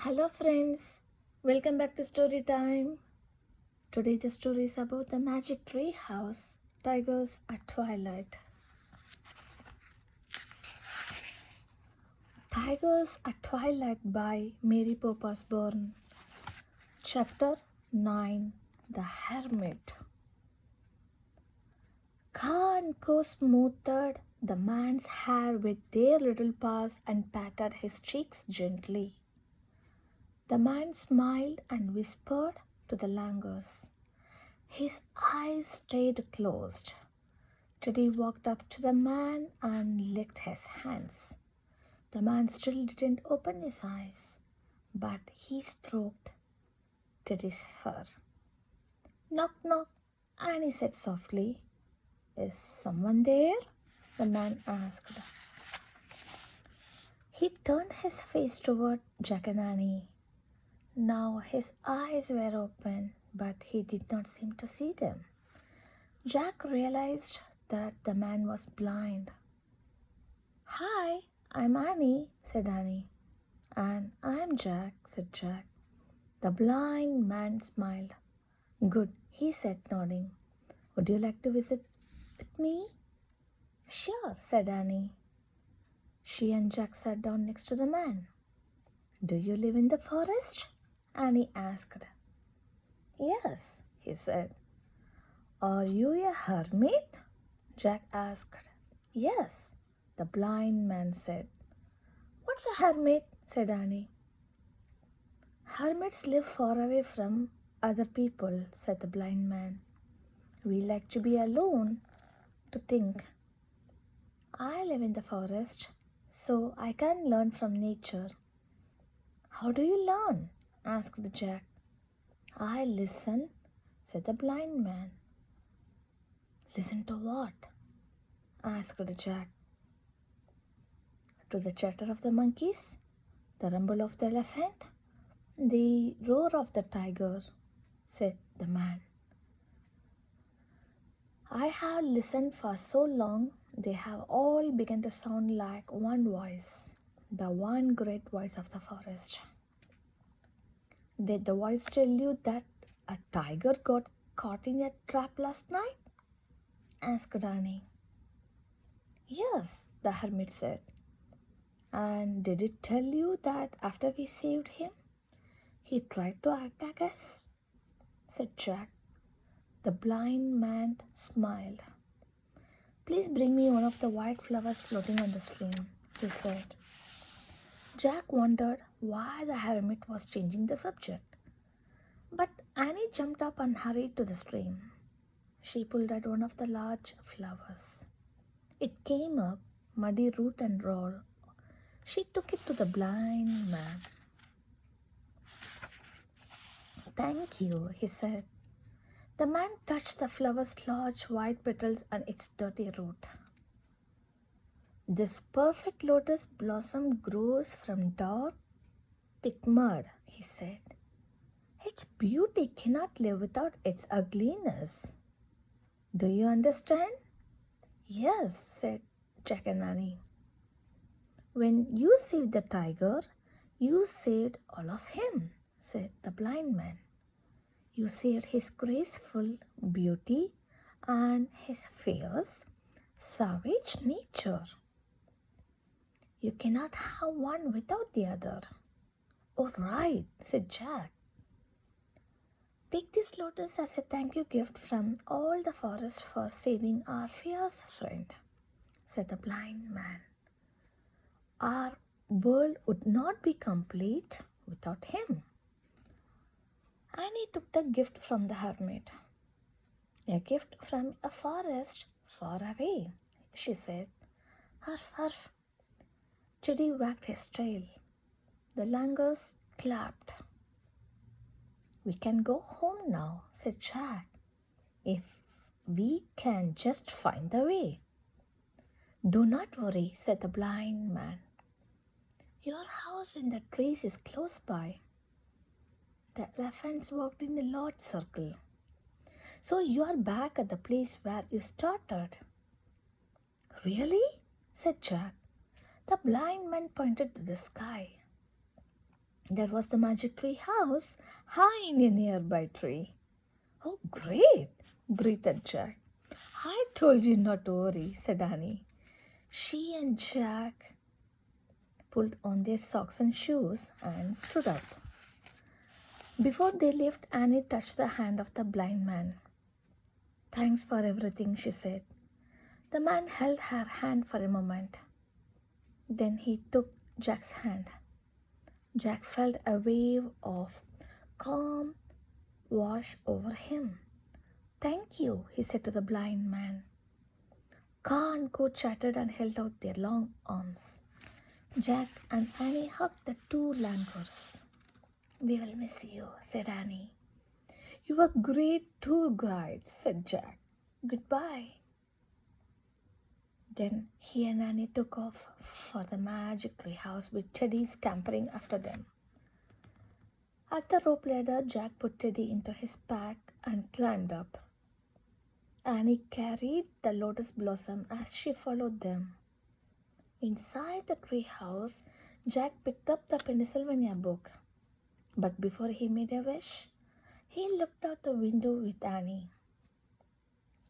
Hello, friends. Welcome back to Story Time. Today, the story is about the magic tree house, Tigers at Twilight. Tigers at Twilight by Mary Pope Osborne. Chapter 9, The Hermit. Kaa and Co smoothed the man's hair with their little paws and patted his cheeks gently. The man smiled and whispered to the langurs. His eyes stayed closed. Teddy walked up to the man and licked his hands. The man still didn't open his eyes, but he stroked Teddy's fur. Knock, knock, Annie said softly. Is someone there? The man asked. He turned his face toward Jack and Annie. Now his eyes were open, but he did not seem to see them. Jack realized that the man was blind. Hi, I'm Annie, said Annie. And I'm Jack, said Jack. The blind man smiled. Good, he said, nodding. Would you like to visit with me? Sure, said Annie. She and Jack sat down next to the man. Do you live in the forest? Annie asked. Yes, he said. Are you a hermit? Jack asked. Yes, the blind man said. What's a hermit? Said Annie. Hermits live far away from other people, said the blind man. We like to be alone to think. I live in the forest, so I can learn from nature. How do you learn? Asked Jack. I listen, said the blind man. Listen to what? Asked Jack. To the chatter of the monkeys, the rumble of the elephant, the roar of the tiger, said the man. I have listened for so long, they have all begun to sound like one voice, the one great voice of the forest. Did the voice tell you that a tiger got caught in a trap last night? Asked Annie. Yes, the hermit said. And did it tell you that after we saved him, he tried to attack us? Said Jack. The blind man smiled. Please bring me one of the white flowers floating on the stream, he said. Jack wondered why the hermit was changing the subject. But Annie jumped up and hurried to the stream. She pulled at one of the large flowers. It came up, muddy root and roll. She took it to the blind man. Thank you, he said. The man touched the flower's large white petals and its dirty root. This perfect lotus blossom grows from dark, thick mud, he said. Its beauty cannot live without its ugliness. Do you understand? Yes, said Jack and Annie. When you saved the tiger, you saved all of him, said the blind man. You saved his graceful beauty and his fierce, savage nature. You cannot have one without the other. Oh, right, said Jack. Take this lotus as a thank you gift from all the forest for saving our fierce friend, said the blind man. Our world would not be complete without him. Annie took the gift from the hermit. A gift from a forest far away, she said. Huff, huff. Teddy wagged his tail. The langurs clapped. We can go home now, said Jack, if we can just find the way. Do not worry, said the blind man. Your house in the trees is close by. The elephants walked in a large circle. So you are back at the place where you started. Really? Said Jack. The blind man pointed to the sky. There was the magic tree house high in a nearby tree. Oh, great, breathed Jack. I told you not to worry, said Annie. She and Jack pulled on their socks and shoes and stood up. Before they left, Annie touched the hand of the blind man. Thanks for everything, she said. The man held her hand for a moment. Then he took Jack's hand. Jack felt a wave of calm wash over him. Thank you, he said to the blind man. Ka and Co chattered and held out their long arms. Jack and Annie hugged the two landlords. We will miss you, said Annie. You were great tour guides, said Jack. Goodbye. Then he and Annie took off for the magic tree house with Teddy scampering after them. At the rope ladder, Jack put Teddy into his pack and climbed up. Annie carried the lotus blossom as she followed them. Inside the tree house, Jack picked up the Pennsylvania book. But before he made a wish, he looked out the window with Annie.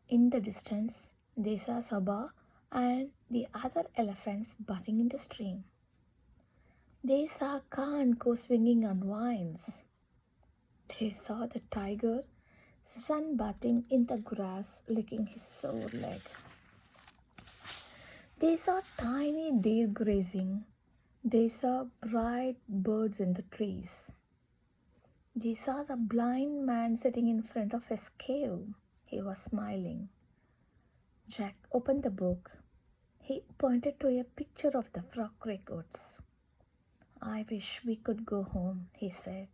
In the distance, they saw Saba and the other elephants bathing in the stream. They saw Ka and Co swinging on vines. They saw the tiger sunbathing in the grass, licking his sore leg. They saw tiny deer grazing. They saw bright birds in the trees. They saw the blind man sitting in front of his cave. He was smiling. Jack opened the book. He pointed to a picture of the frog crickets. I wish we could go home, he said.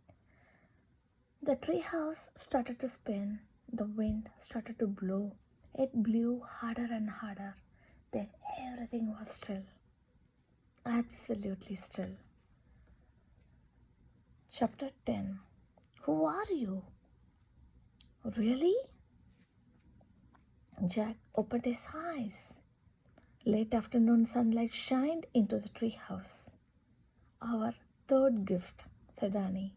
The treehouse started to spin. The wind started to blow. It blew harder and harder. Then everything was still. Absolutely still. Chapter 10. Who are you? Really? Jack opened his eyes. Late afternoon sunlight shined into the treehouse. Our third gift, said Annie.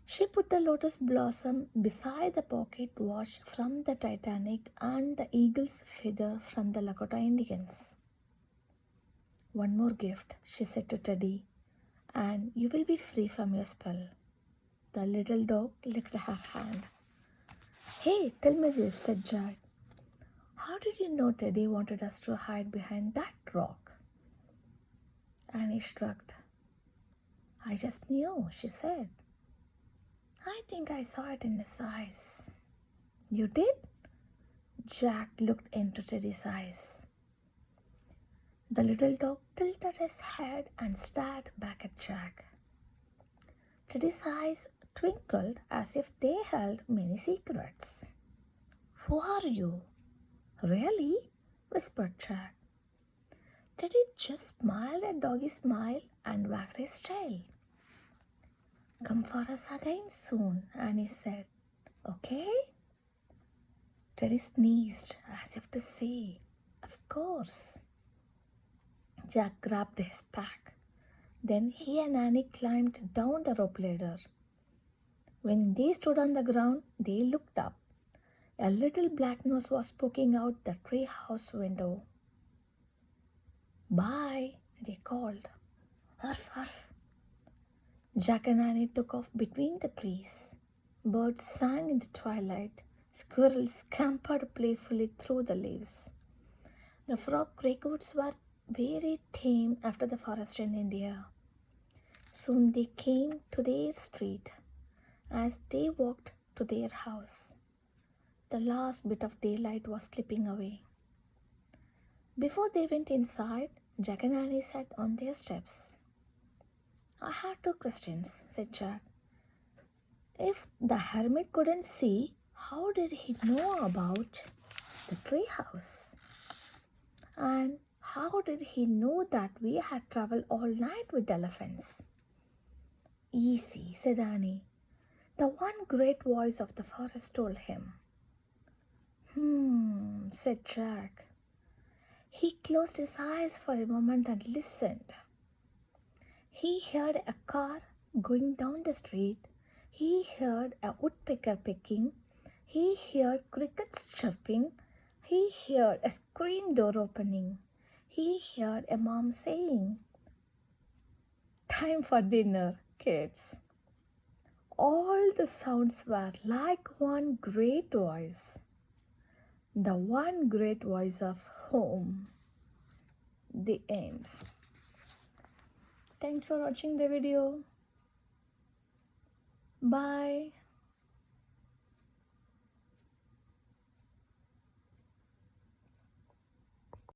She put the lotus blossom beside the pocket watch from the Titanic and the eagle's feather from the Lakota Indians. One more gift, she said to Teddy, and you will be free from your spell. The little dog licked her hand. Hey, tell me this, said Jack. How did you know Teddy wanted us to hide behind that rock? Annie shrugged. I just knew, she said. I think I saw it in his eyes. You did? Jack looked into Teddy's eyes. The little dog tilted his head and stared back at Jack. Teddy's eyes twinkled as if they held many secrets. Who are you? Really? Whispered Jack. Teddy just smiled a doggy smile and wagged his tail. Come for us again soon, Annie said. Okay? Teddy sneezed as if to say, of course. Jack grabbed his pack. Then he and Annie climbed down the rope ladder. When they stood on the ground, they looked up. A little black nose was poking out the tree house window. Bye, they called. Arf, arf. Jack and Annie took off between the trees. Birds sang in the twilight. Squirrels scampered playfully through the leaves. The frog crickets were very tame after the forest in India. Soon they came to their street. As they walked to their house, the last bit of daylight was slipping away. Before they went inside, Jack and Annie sat on their steps. I have two questions, said Jack. If the hermit couldn't see, how did he know about the tree house? And how did he know that we had traveled all night with elephants? Easy, said Annie. The one great voice of the forest told him. Said Jack. He closed his eyes for a moment and listened. He heard a car going down the street. He heard a woodpecker pecking. He heard crickets chirping. He heard a screen door opening. He heard a mom saying, "Time for dinner, kids." All the sounds were like one great voice. The one great voice of home. The end. Thanks for watching the video. Bye.